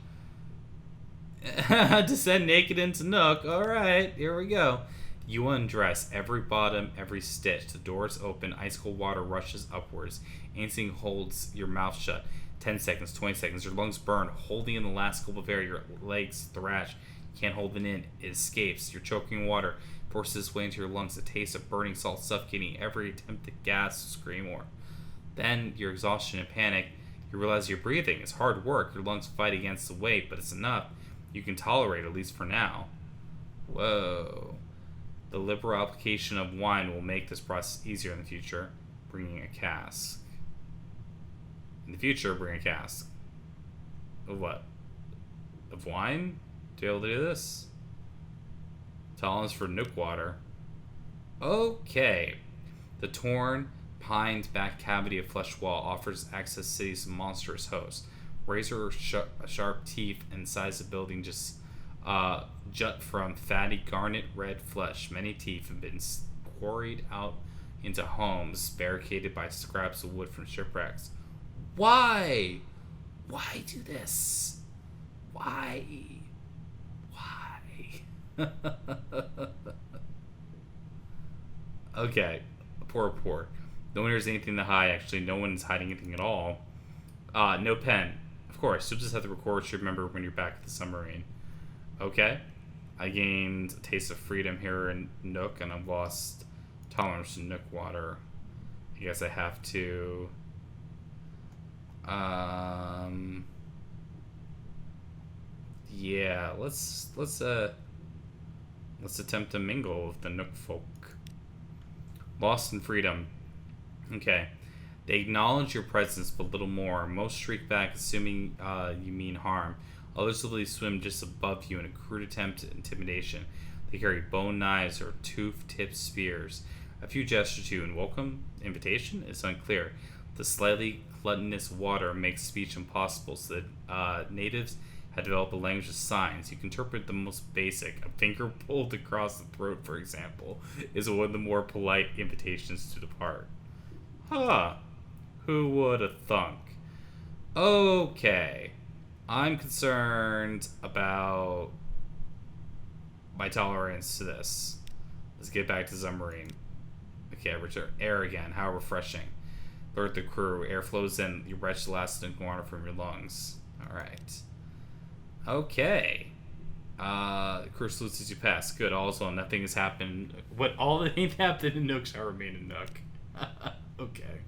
Descend naked into Nook. Alright, here we go. You undress, every bottom, every stitch. The doors open, ice cold water rushes upwards. Instinct holds your mouth shut. 10 seconds, 20 seconds, your lungs burn, holding in the last gulp of air, your legs thrash. You can't hold it in. It escapes. You're choking water, forces its way into your lungs. A taste of burning salt suffocating every attempt to gasp, scream, or. Then, your exhaustion and panic, you realize you're breathing. It's hard work. Your lungs fight against the weight, but it's enough. You can tolerate, at least for now. Whoa. The liberal application of wine will make this process easier in the future. Bringing a cask. In the future, bring a cask. Of what? Of wine? To be able to do this? Tolerance for Nook water. Okay. The torn, pined back cavity of flesh wall offers access to city's monstrous host. Razor sharp teeth inside the building just jut from fatty garnet red flesh. Many teeth have been quarried out into homes barricaded by scraps of wood from shipwrecks. Why? Why do this? Why? Why? Okay. Poor. No one hears anything to hide. Actually, no one is hiding anything at all. No pen. Of course, you'll just have to record to remember when you're back at the submarine. Okay. I gained a taste of freedom here in Nook, and I've lost tolerance to Nook water. I guess I have to... yeah, let's attempt to mingle with the Nook folk. Lost in freedom. Okay. They acknowledge your presence, but little more. Most shriek back, assuming you mean harm. Others simply swim just above you in a crude attempt at intimidation. They carry bone knives or tooth-tipped spears. A few gesture to you in welcome invitation is unclear. The slightly gluttonous water makes speech impossible, so that natives have developed a language of signs. You can interpret the most basic. A finger pulled across the throat, for example, is one of the more polite invitations to depart. Huh. Who would have thunk? Okay. I'm concerned about my tolerance to this. Let's get back to Zubmarine. Okay, return. Air again. How refreshing. Alert the crew. Air flows in. You retch the last water from your lungs. Alright. Okay. Crew salutes as you pass. Good. Also, nothing has happened. What? All that ain't happened in Nook shall remain in Nook. Okay.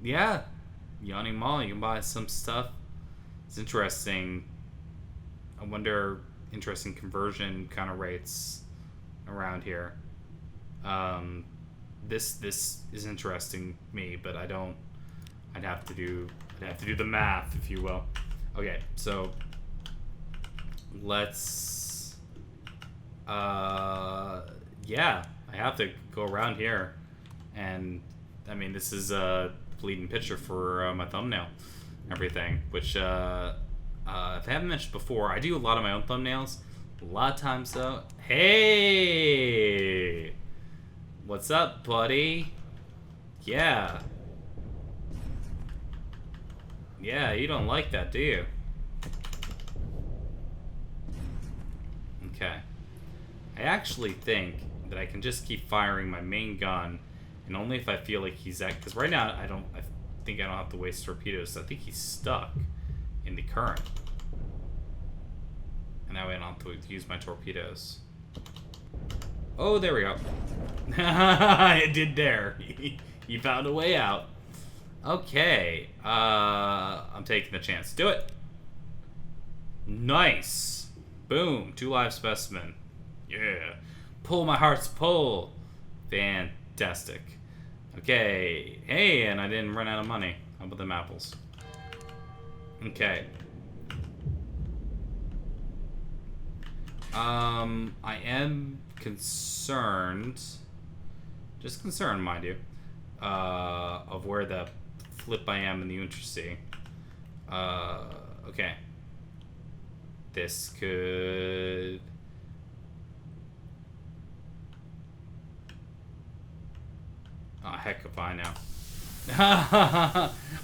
Yeah. Yawning Mall. You can buy some stuff. It's interesting. I wonder, interesting conversion kind of rates around here. This is interesting me, but I don't. I'd have to do the math, if you will. Okay, so let's. Yeah, I have to go around here, and I mean this is a bleeding picture for my thumbnail, and everything. Which if I haven't mentioned before, I do a lot of my own thumbnails. A lot of times though. Hey, what's up, buddy? Yeah. Yeah, you don't like that, do you? Okay. I actually think that I can just keep firing my main gun, and only if I feel like he's at. Because right now I think I don't have to waste torpedoes. So I think he's stuck in the current, and that way I don't have to use my torpedoes. Oh, there we go. It did there. He found a way out. Okay. I'm taking the chance. Do it. Nice. Boom. 2 live specimen. Yeah. Pull my heart's pull. Fantastic. Okay. Hey, and I didn't run out of money. How about them apples? Okay. I am concerned. Just concerned, mind you. Of where the flip I am in the Untersea. Okay. This could... Oh, heck if I know.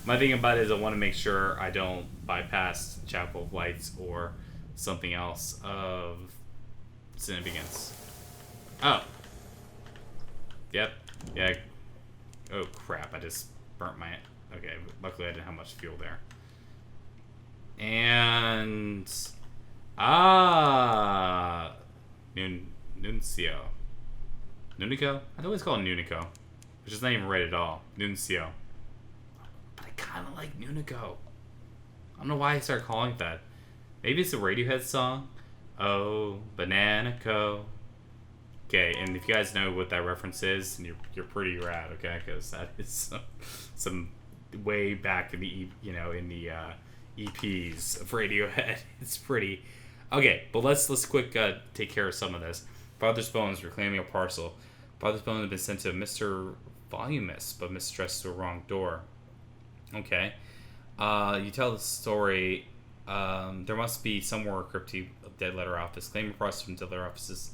My thing about it is I want to make sure I don't bypass Chapel of Lights or something else of significance. Oh. Yep. Yeah. Oh, crap. I just burnt my... Okay, luckily I didn't have much fuel there. And... Nuncio. Nunico? I'd always call it Nunico. Which is not even right at all. Nuncio. But I kind of like Nunico. I don't know why I started calling it that. Maybe it's a Radiohead song. Oh, Banana Co. Okay, and if you guys know what that reference is, and you're pretty rad, okay? Because that is some way back in the EPs of Radiohead. It's pretty okay. But let's quick take care of some of this. Father's bones reclaiming a parcel. Father's bones have been sent to Mr. Volumus, but misaddressed to a wrong door. Okay. You tell the story. There must be somewhere a crypty of dead letter office. Claim a parcel from dead letter offices.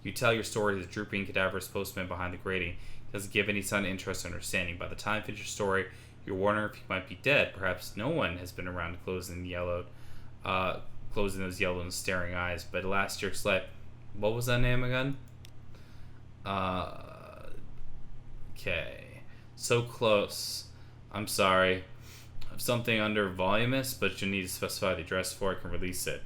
You tell your story to the drooping, cadaverous postman behind the grating. He doesn't give any sign of interest or understanding. By the time you finish your story, you're wondering if he might be dead. Perhaps no one has been around to closing those yellow and staring eyes. But last year, slept. What was that name again? Okay. So close. I'm sorry. I have something under voluminous, but you need to specify the address before I can release it.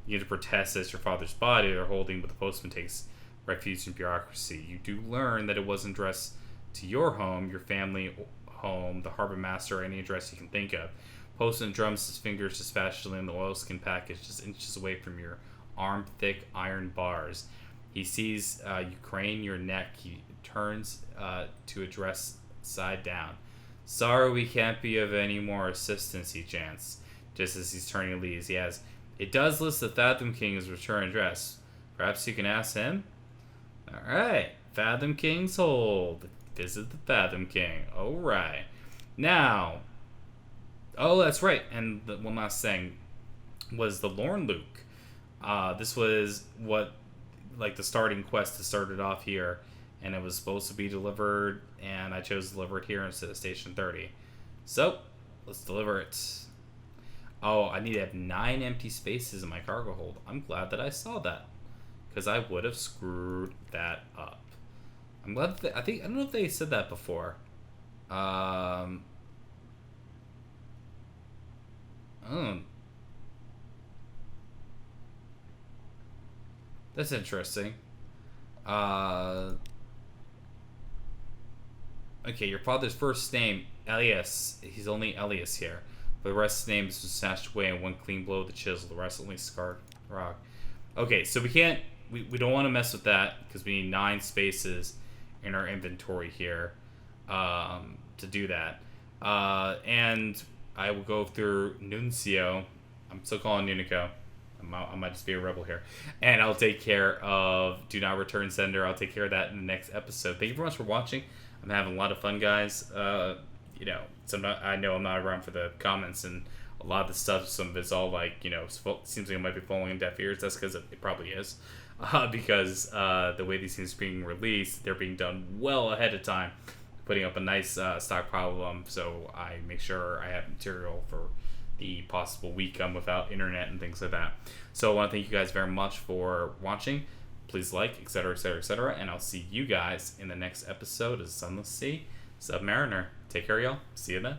You need to protest as your father's body they're holding, but the postman takes refuge in bureaucracy. You do learn that it wasn't addressed to your home, your family home, the harbor master, or any address you can think of. Postman drums his fingers dispassionately in the oilskin package just inches away from your arm-thick iron bars. He sees you crane your neck. He turns to address side down. Sorry we can't be of any more assistance, he chants. Just as he's turning to leave, he has, it does list the Fathom King's return address. Perhaps you can ask him? Alright, Fathom King's hold. Visit the Fathom King. Alright. Now, oh, that's right. And the one last thing was the Lorne Luke. This was what, like, the starting quest that started off here. And it was supposed to be delivered, and I chose to deliver it here instead of Station 30. So, let's deliver it. Oh, I need to have 9 empty spaces in my cargo hold. I'm glad that I saw that, because I would have screwed that up. I'm glad that I don't know if they said that before. Oh. That's interesting. Okay, your father's first name, Elias. He's only Elias here. But the rest of the name is snatched away in one clean blow of the chisel. The rest only scarred rock. Okay, so we can't... We don't want to mess with that, because we need 9 spaces in our inventory here to do that. And I will go through Nuncio. I'm still calling Nunico. I might just be a rebel here. And I'll take care of Do Not Return Sender. I'll take care of that in the next episode. Thank you very much for watching. I'm having a lot of fun, guys. I know I'm not around for the comments, and a lot of the stuff, some of it's all like, seems like it might be falling in deaf ears. That's because it probably is. Because the way these things are being released, they're being done well ahead of time. Putting up a nice stockpile of them, so I make sure I have material for the possible week without internet and things like that. So I want to thank you guys very much for watching. Please like, etc., etc., etc., and I'll see you guys in the next episode of Sunless Sea, Zubmariner. Take care, y'all. See you then.